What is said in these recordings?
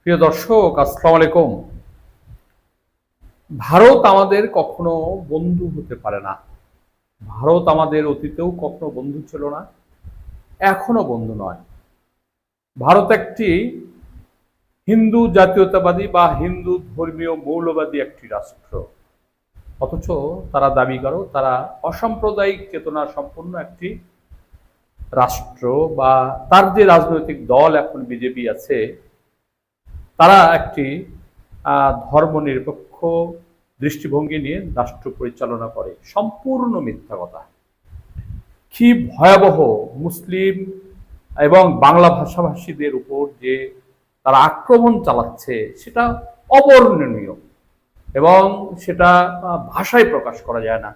প্রিয় দর্শক, আসসালামু আলাইকুম। ভারত আমাদের কখনো বন্ধু হতে পারে না। ভারত আমাদের অতীতেও কখনো বন্ধু ছিল না, এখনো বন্ধু নয়। ভারত একটি হিন্দু জাতীয়তাবাদী বা হিন্দু ধর্মীয় মৌলবাদী একটি রাষ্ট্র। অথচ তারা দাবি করে তারা অসাম্প্রদায়িক চেতনা সম্পন্ন একটি রাষ্ট্র, বা তার যে রাজনৈতিক দল এখন বিজেপি আছে, তারা একটি ধর্মনিরপেক্ষ দৃষ্টিভঙ্গি নিয়ে রাষ্ট্র পরিচালনা করে। সম্পূর্ণ মিথ্যা কথা। কি ভয়াবহ মুসলিম এবং বাংলা ভাষাভাষীদের উপর যে তারা আক্রমণ চালাচ্ছে, সেটা অবর্ণনীয় এবং সেটা ভাষায় প্রকাশ করা যায় না।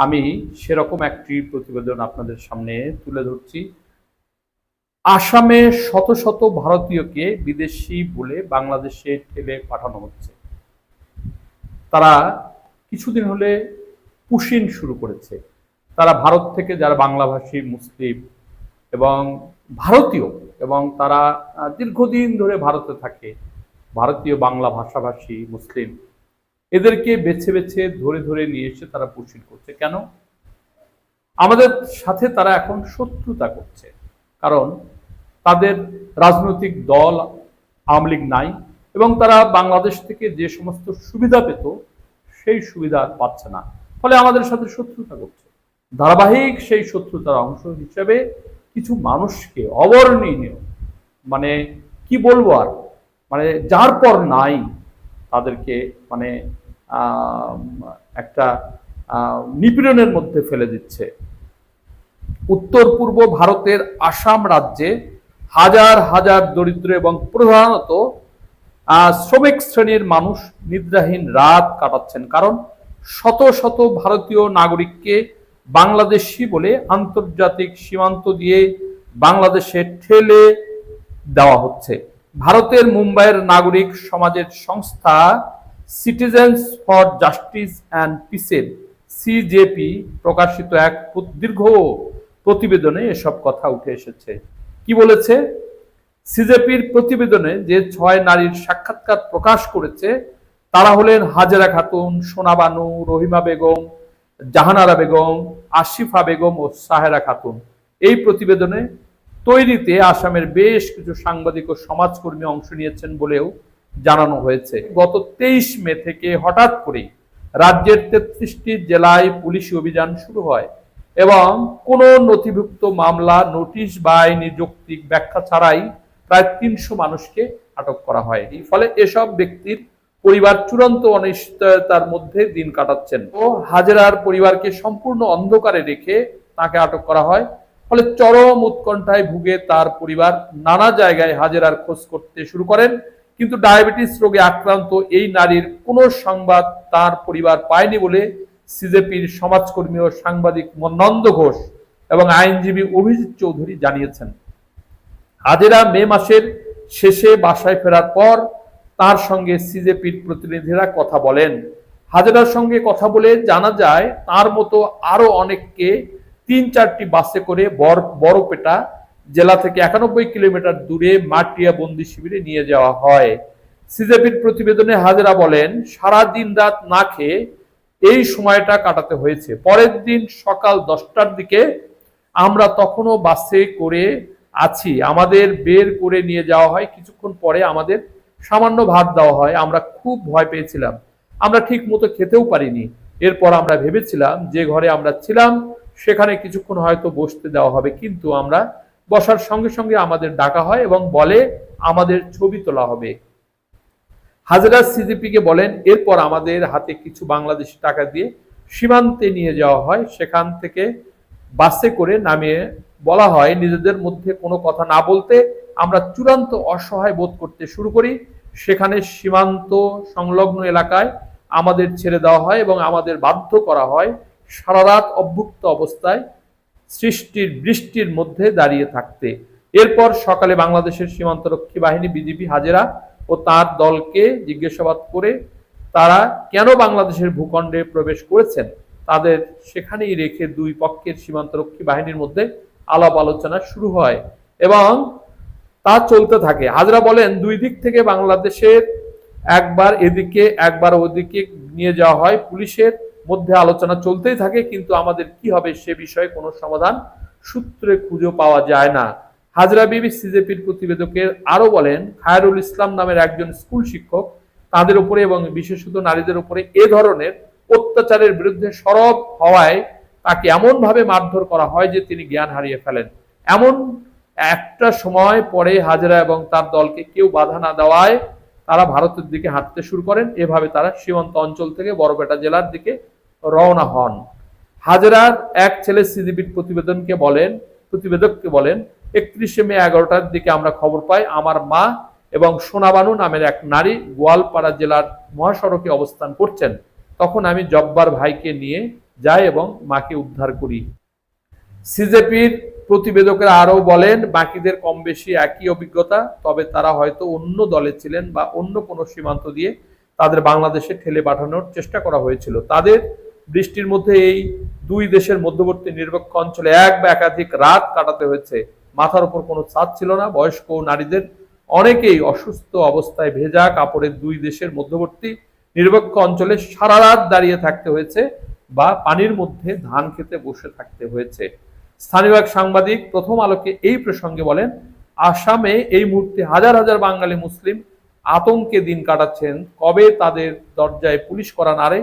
আমি সেরকম একটি প্রতিবেদন আপনাদের সামনে তুলে ধরছি। আসামে শত শত ভারতীয়কে বিদেশি বলে বাংলাদেশে ঠেলে পাঠানো হচ্ছে। তারা কিছুদিন হলে পুশিং শুরু করেছে। তারা ভারত থেকে যারা বাংলাভাষী মুসলিম এবং ভারতীয়, এবং তারা দীর্ঘদিন ধরে ভারতে থাকে, ভারতীয় বাংলা ভাষাভাষী মুসলিম, এদেরকে বেছে বেছে ধরে ধরে নিয়ে এসে তারা পুশিং করছে। কেন? আমাদের সাথে তারা এখন শত্রুতা করছে, কারণ তাদের রাজনৈতিক দল আওয়ামী লীগ নাই, এবং তারা বাংলাদেশ থেকে যে সমস্ত সুবিধা পেত সেই সুবিধা পাচ্ছে না। ফলে আমাদের সাথে শত্রুতা করছে। ধারাবাহিক সেই শত্রুতার অংশ হিসেবে কিছু মানুষকে অবর্ণনীয়, মানে কি বলবো আর, মানে যার পর নাই, তাদেরকে মানে একটা নিপীড়নের মধ্যে ফেলে দিচ্ছে। উত্তর পূর্ব ভারতের আসাম রাজ্যে হাজার হাজার দরিদ্র এবং প্রধানত শ্রমিক শ্রেণীর মানুষ নিদ্রাহীন রাত কাটাচ্ছেন, কারণ শত শত ভারতীয় নাগরিককে বাংলাদেশি বলে আন্তর্জাতিক সীমান্ত দিয়ে বাংলাদেশে ঠেলে দেওয়া হচ্ছে। ভারতের মুম্বাইয়ের নাগরিক সমাজের সংস্থা সিটিজেন্স ফর জাস্টিস অ্যান্ড পিসের সিজেপি প্রকাশিত এক দীর্ঘ প্রতিবেদনে এসব কথা উঠে এসেছে। কি বলেছে? সিজেপির প্রতিবেদনে যে 6 নারীর সাক্ষাৎকার প্রকাশ করেছে, তারা হলেন হাজেরা খাতুন, সোনা বানু, রহিমা বেগম, জাহানারা বেগম, আশিফা বেগম ও সাহেরা খাতুন। এই প্রতিবেদনে তৈরিতে আসামের বেশ কিছু সাংবাদিক ও সমাজকর্মী অংশ নিয়েছেন বলেও জানানো হয়েছে। গত 23 মে থেকে হঠাৎ করে রাজ্যের 33টি জেলায় পুলিশি অভিযান শুরু হয় এবং কোনো নথিভুক্ত মামলা, নোটিশ বা আইনি যৌক্তিক ব্যাখ্যা ছাড়াই প্রায় 300 মানুষকে আটক করা হয়। ফলে এসব ব্যক্তির পরিবার চূড়ান্ত অনিশ্চয়তার মধ্যে দিন কাটাচ্ছেন। ও হাজেরার পরিবারকে সম্পূর্ণ অন্ধকারে রেখে তাকে আটক করা হয়। ফলে চরম উৎকণ্ঠায় ভুগে তার পরিবার নানা জায়গায় হাজেরার খোঁজ করতে শুরু করেন, কিন্তু ডায়াবেটিস রোগে আক্রান্ত এই নারীর কোনো সংবাদ তার পরিবার পায়নি বলে সিজেপির সমাজকর্মী ও সাংবাদিক নন্দ ঘোষ এবং আইনজীবী অভিজিৎ চৌধুরী জানিয়েছেন। হাজেরা মে মাসের শেষে বাসায় ফেরার পর তার সঙ্গে সিজেপির প্রতিনিধিরা কথা বলেন। হাজেরার সঙ্গে কথা বলে জানা যায়, তার মতো আরো অনেককে 3-4টি বাসে করে বড়পেটা জেলা থেকে 91 কিলোমিটার দূরে মাটিয়া বন্দি শিবিরে নিয়ে যাওয়া হয়। সিজেপির প্রতিবেদনে হাজেরা বলেন, সারা দিন রাত না খেয়ে এই সময়টা কাটাতে হয়েছে। পরের দিন সকাল 10টার দিকে আমরা তখনও বাসে করে আছি, আমাদের বের করে নিয়ে যাওয়া হয়। কিছুক্ষণ পরে আমাদের সামান্য ভাত দেওয়া হয়। আমরা খুব ভয় পেয়েছিলাম, আমরা ঠিক মতো খেতেও পারিনি। এরপর আমরা ভেবেছিলাম যে ঘরে আমরা ছিলাম সেখানে কিছুক্ষণ হয়তো বসতে দেওয়া হবে, কিন্তু আমরা বসার সঙ্গে সঙ্গে আমাদের ডাকা হয় এবং বলে আমাদের ছবি তোলা হবে। হাজেরা সিজিপিকে বলেন, এরপর আমাদের হাতে কিছু বাংলাদেশি টাকা দিয়ে সীমান্তে নিয়ে যাওয়া হয়। সেখান থেকে বাসে করে নামিয়ে বলা হয় নিজেদের মধ্যে কোনো কথা না বলতে। আমরা চূড়ান্ত অসহায় বোধ করতে শুরু করি। সেখানে সীমান্ত সংলগ্ন এলাকায় আমাদের ছেড়ে দেওয়া হয় এবং আমাদের বাধ্য করা হয় সারা রাত অভ্যুক্ত অবস্থায় বৃষ্টির মধ্যে দাঁড়িয়ে থাকতে। এরপর সকালে বাংলাদেশের সীমান্তরক্ষী বাহিনী বিজিবি হাজেরা ও তার দলকে জিজ্ঞাসাবাদ করে তারা কেন বাংলাদেশের ভূখণ্ডে প্রবেশ করেছেন তাদের সেখানেই রেখে দুই পক্ষের সীমান্তরক্ষী বাহিনীর মধ্যে আলাপ আলোচনা শুরু হয় এবং তা চলতে থাকে। হাজরা বলেন, দুই দিক থেকে বাংলাদেশের একবার এদিকে একবার ওদিকে নিয়ে যাওয়া হয়, পুলিশের মধ্যে আলোচনা চলতেই থাকে, কিন্তু আমাদের কি হবে সে বিষয়ে কোনো সমাধান সূত্রে খুঁজে পাওয়া যায় না। হাজরা বিবি সিজেপির প্রতিবেদকের আরো বলেন, খায়রুল ইসলাম নামের একজন স্কুল শিক্ষক তাদের উপরে এবং বিশেষত নারীদের উপরে এ ধরনের অত্যাচারের বিরুদ্ধে সরব হওয়ায় তাকে এমন ভাবে মারধর করা হয় যে তিনি জ্ঞান হারিয়ে ফেলেন। এমন একটা সময় পরে হাজরা এবং তার দলকে কেউ বাধা না দেওয়ায় তারা ভারতের দিকে হাঁটতে শুরু করেন। এভাবে তারা সীমান্ত অঞ্চল থেকে বরপেটা জেলার দিকে রওনা হন। হাজরার এক ছেলে সিজিবির প্রতিবেদককে বলেন, 31শে মে 11টার দিকে আমরা খবর পাই আমার মা এবং সোনাবানু নামের এক নারী গোয়ালপাড়া জেলার মহাসড়কে অবস্থান করছেন। তখন আমি জব্বার ভাইকে নিয়ে যাই এবং মাকে উদ্ধার করি। সিজেপির প্রতিবেদকেরা আরো বলেন, বাকিদের কম বেশি একই অভিজ্ঞতা, তবে তারা হয়তো অন্য দলে ছিলেন বা অন্য কোনো সীমান্ত দিয়ে তাদের বাংলাদেশে ঠেলে পাঠানোর চেষ্টা করা হয়েছিল। তাদের বৃষ্টির মধ্যে এই দুই দেশের মধ্যবর্তী নিরপেক্ষ অঞ্চলে এক বা একাধিক রাত কাটাতে হয়েছে। মাথার উপর কোনো ছাদ ছিল না। বয়স্ক নারীদের অনেকেই অসুস্থ অবস্থায় ভেজা কাপড়ের দুই দেশের মধ্যবর্তী নিরপেক্ষ অঞ্চলে সারা রাত দাঁড়িয়ে থাকতে হয়েছে বা পানির মধ্যে ধান খেতে বসে থাকতে হয়েছে। স্থানীয় এক সাংবাদিক প্রথম আলোকে এই প্রসঙ্গে বলেন, আসামে এই মুহূর্তে হাজার হাজার বাঙালি মুসলিম আতঙ্কে দিন কাটাচ্ছেন। কবে তাদের দরজায় পুলিশ করা নাড়ে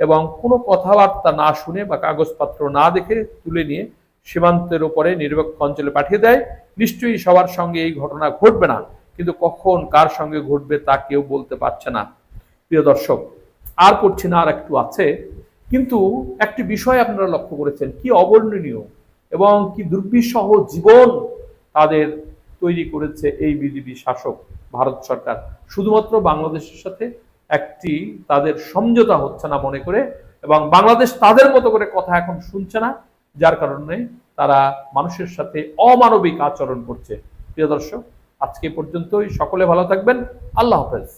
এবং কোনো কথাবার্তা না শুনে বা কাগজপত্র না দেখে তুলে নিয়ে সীমান্তের উপরে নিরপেক্ষ অঞ্চলে পাঠিয়ে দেয়। নিশ্চয়ই সবার সঙ্গে এই ঘটনা ঘটবে না, কিন্তু কখন কার সঙ্গে ঘটবে তা কেউ বলতে পারছে না। প্রিয় দর্শক, আর পড়ছি না, আর একটু আছে, কিন্তু একটি বিষয় আপনারা লক্ষ্য করেছেন কি অবর্ণনীয় এবং কি দুর্বিষহ জীবন তাদের তৈরি করেছে এই বিজেপি শাসক ভারত সরকার। শুধুমাত্র বাংলাদেশের সাথে একটি তাদের সমঝোতা হচ্ছে না মনে করে, এবং বাংলাদেশ তাদের মতো করে কথা এখন শুনছে না, যার কারণে তারা মানুষের সাথে অমানবিক আচরণ করছে। প্রিয় দর্শক, আজকে পর্যন্তই। সকলে ভালো থাকবেন। আল্লাহ হাফেজ।